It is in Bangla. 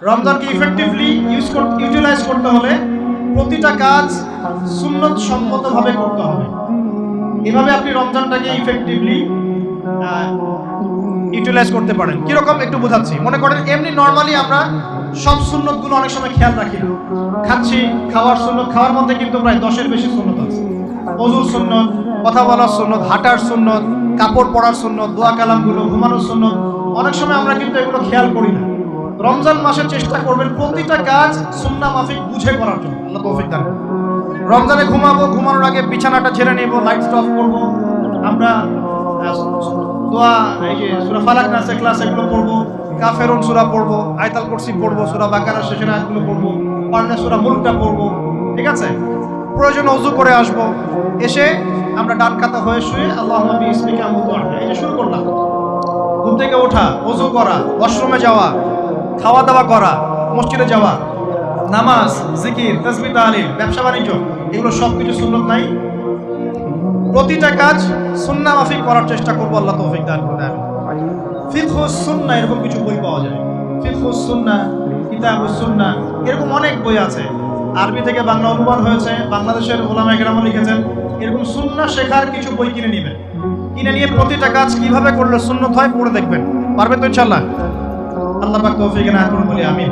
রমজানকে ইফেক্টিভলি ইউটিলাইজ করতে হলে প্রতিটা কাজ সুন্নত সম্মতভাবে করতে হবে। এভাবে আপনি রমজানটাকে ইফেক্টিভলি ইউটিলাইজ করতে পারেন। কিরকম একটু বোঝাচ্ছি। মনে করেন এমনি নর্মালি আমরা সব সুন্নতগুলো অনেক সময় খেয়াল রাখি না। খাচ্ছি, খাওয়ার সুন্নত, খাওয়ার মধ্যে কিন্তু প্রায় 10-এর বেশি সুন্নত আছে। ওযুর সুন্নত, কথা বলার সুন্নত, হাঁটার সুন্নত, কাপড় পরার সুন্নত, দোয়া কালামগুলো, ঘুমানোর সুন্নত, অনেক সময় আমরা কিন্তু এগুলো খেয়াল করি না। রমজান মাসে চেষ্টা করবেন প্রতিটা কাজ সুন্নাহ মাফিক বুঝে করার জন্য। আল্লাহ তৌফিক দান। রমজানে ঘুমাবো, ঘুমানোর আগে বিছানাটা ঝেড়ে নেব, লাইট অফ করব, আমরা দোয়া এই যে সূরা ফালাক নাস ইখলাস এগুলো পড়ব, কাফেরুন সূরা পড়ব, আয়াতুল কুরসি পড়ব, সূরা বাকারা শেষের আয়াতগুলো পড়ব, পারলে সূরা মুলকটা পড়ব। ঠিক আছে? প্রয়োজনে ওযু করে আসব, এসে আমরা ডান কাতা হয়ে শুয়ে আল্লাহুম্মা বিইসমিকা আমুতু ওয়া আহয়া, এই যে শুরু করলাম। ঘুম থেকে ওঠা, ওযু করা, ওয়াশরুমে যাওয়া, খাওয়া দাওয়া করা, মসজিদে যাওয়া, নামাজ, জিকির, তাসবিহ, তাহলিল, ব্যবসা বাণিজ্য, এগুলো সবকিছু সুন্নত নাই। প্রতিটা কাজ সুন্নাহ মাফিক করার চেষ্টা করব। আল্লাহ তৌফিক দান করুন। ফিকহুস সুন্নাহ এরকম কিছু বই পাওয়া যায়। ফিকহুস সুন্নাহ, কিতাবুস সুন্নাহ, এরকম অনেক বই আছে। আরবি থেকে বাংলা অনুবাদ হয়েছে, বাংলাদেশের উলামায়ে কেরাম লিখেছেন। এরকম সুন্নাহ শেখার কিছু বই কিনে নেবেন। কিনে নিয়ে প্রতিটা কাজ কিভাবে করলে সুন্নত হয় পড়ে দেখবেন। পারবেন তো ইনশাআল্লাহ? আল্লাহ পাক তৌফিক দান করুন বলি আমিন।